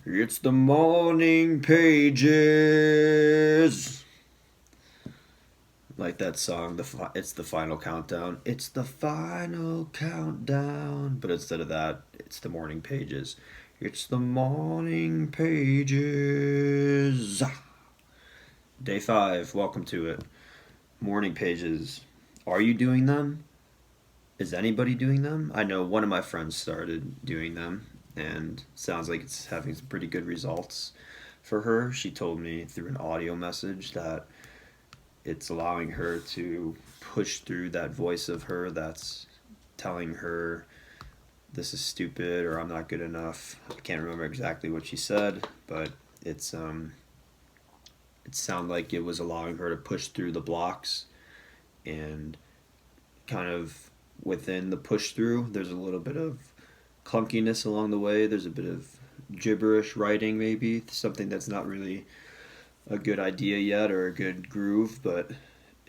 It's the morning pages. Like that song, it's the final countdown. It's the final countdown. But instead of that, it's the morning pages. It's the morning pages. Day 5, welcome to it. Morning pages. Are you doing them? Is anybody doing them? I know one of my friends started doing them, and sounds like it's having some pretty good results for her. She told me through an audio message that it's allowing her to push through that voice of her that's telling her this is stupid or I'm not good enough. I can't remember exactly what she said, but it sounded like it was allowing her to push through the blocks, and kind of within the push through there's a little bit of clunkiness along the way. There's a bit of gibberish writing, maybe something that's not really a good idea yet or a good groove, but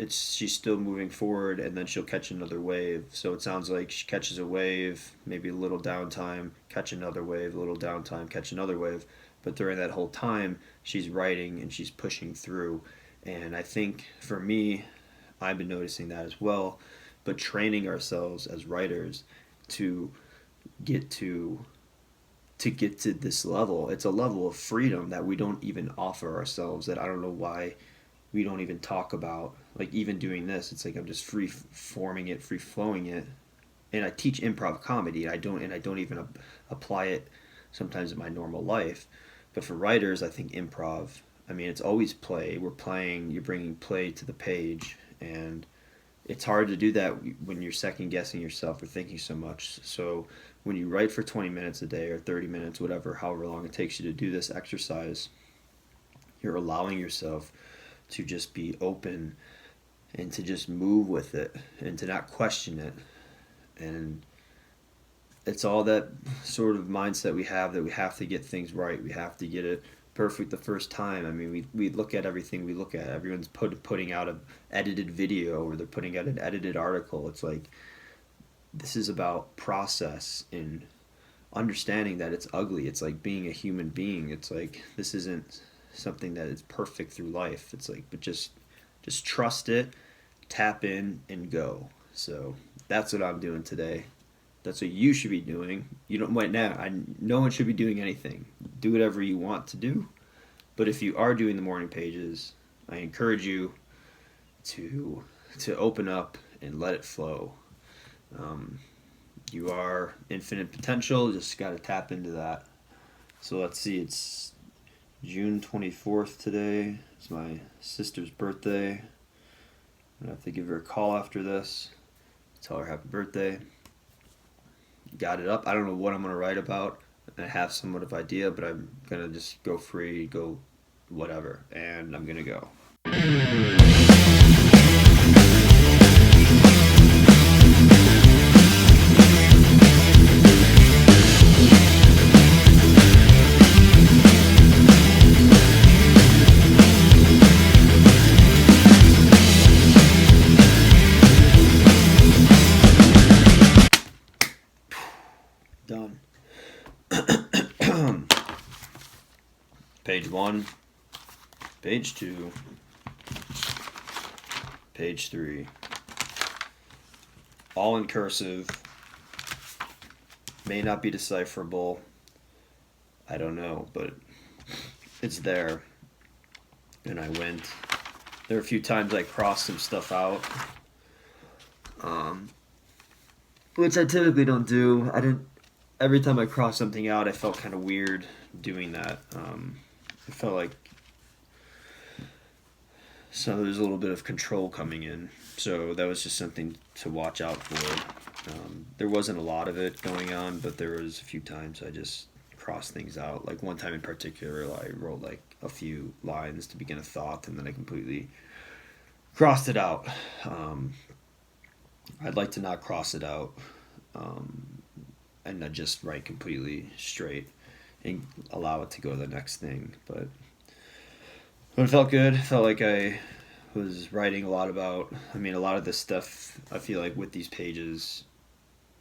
she's still moving forward, and then she'll catch another wave. So it sounds like she catches a wave, maybe a little downtime, catch another wave, a little downtime, catch another wave. But during that whole time, she's writing and she's pushing through. And I think for me, I've been noticing that as well. But training ourselves as writers to get to this level, it's a level of freedom that we don't even offer ourselves, that I don't know why we don't even talk about. Like, even doing this, it's like I'm just free forming it, free flowing it. And I teach improv comedy, and I don't even apply it sometimes in my normal life. But for writers, I think improv, I mean, it's always play. We're playing, you're bringing play to the page, and it's hard to do that when you're second guessing yourself or thinking so much. So when you write for 20 minutes a day or 30 minutes, whatever, however long it takes you to do this exercise, you're allowing yourself to just be open and to just move with it and to not question it. And it's all that sort of mindset we have, that we have to get things right. We have to get it perfect the first time. I mean, we look at everything we look at. Everyone's putting out an edited video, or they're putting out an edited article. It's like, this is about process and understanding that it's ugly. It's like being a human being. It's like, this isn't something that is perfect through life. It's like, but just trust it, tap in, and go. So that's what I'm doing today. That's what you should be doing. You don't wait now. No one should be doing anything. Do whatever you want to do. But if you are doing the morning pages, I encourage you to open up and let it flow. You are infinite potential. Just got to tap into that. So let's see. It's June 24th today. It's my sister's birthday. I'm gonna have to give her a call after this. Tell her happy birthday. Got it up. I don't know what I'm gonna write about. I have somewhat of idea, but I'm gonna just go free, go whatever, and I'm gonna go. Done. Page 1, page 2, page 3. All in cursive. May not be decipherable. I don't know, but it's there. And I went. There are a few times I crossed some stuff out, which I typically don't do. I didn't. Every time I crossed something out, I felt kind of weird doing that. I felt like so there's a little bit of control coming in. So that was just something to watch out for. There wasn't a lot of it going on, but there was a few times I just crossed things out. Like one time in particular, I wrote like a few lines to begin a thought, and then I completely crossed it out. I'd like to not cross it out, and not just write completely straight and allow it to go to the next thing. But it felt good. It felt like I was writing a lot about, I mean, a lot of this stuff, I feel like with these pages,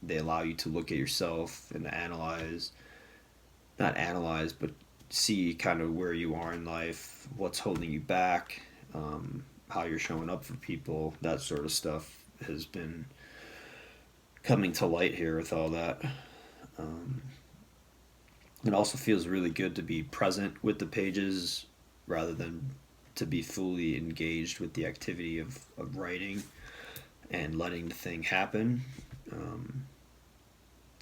they allow you to look at yourself and analyze, not analyze, but see kind of where you are in life, what's holding you back, how you're showing up for people. That sort of stuff has been coming to light here with all that. Um, it also feels really good to be present with the pages rather than to be fully engaged with the activity of writing and letting the thing happen. Um,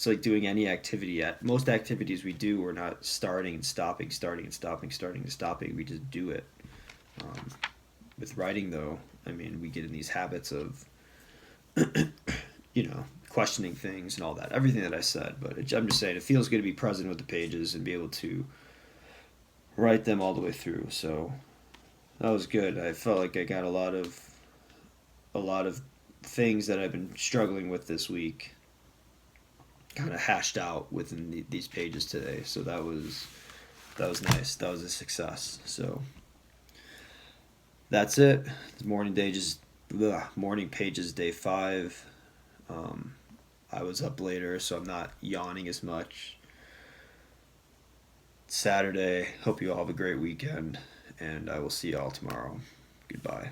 it's like doing any activity. At most activities we do, we're not starting and stopping, starting and stopping, starting and stopping. We just do it. Um, with writing, though, I mean, we get in these habits of, questioning things and all that. Everything that I said, but I'm just saying it feels good to be present with the pages and be able to write them all the way through. So that was good. I felt like I got a lot of things that I've been struggling with this week kind of hashed out within these pages today. So that was nice. That was a success. So that's it. The morning pages day 5. Um, I was up later, so I'm not yawning as much. Saturday. Hope you all have a great weekend, and I will see you all tomorrow. Goodbye.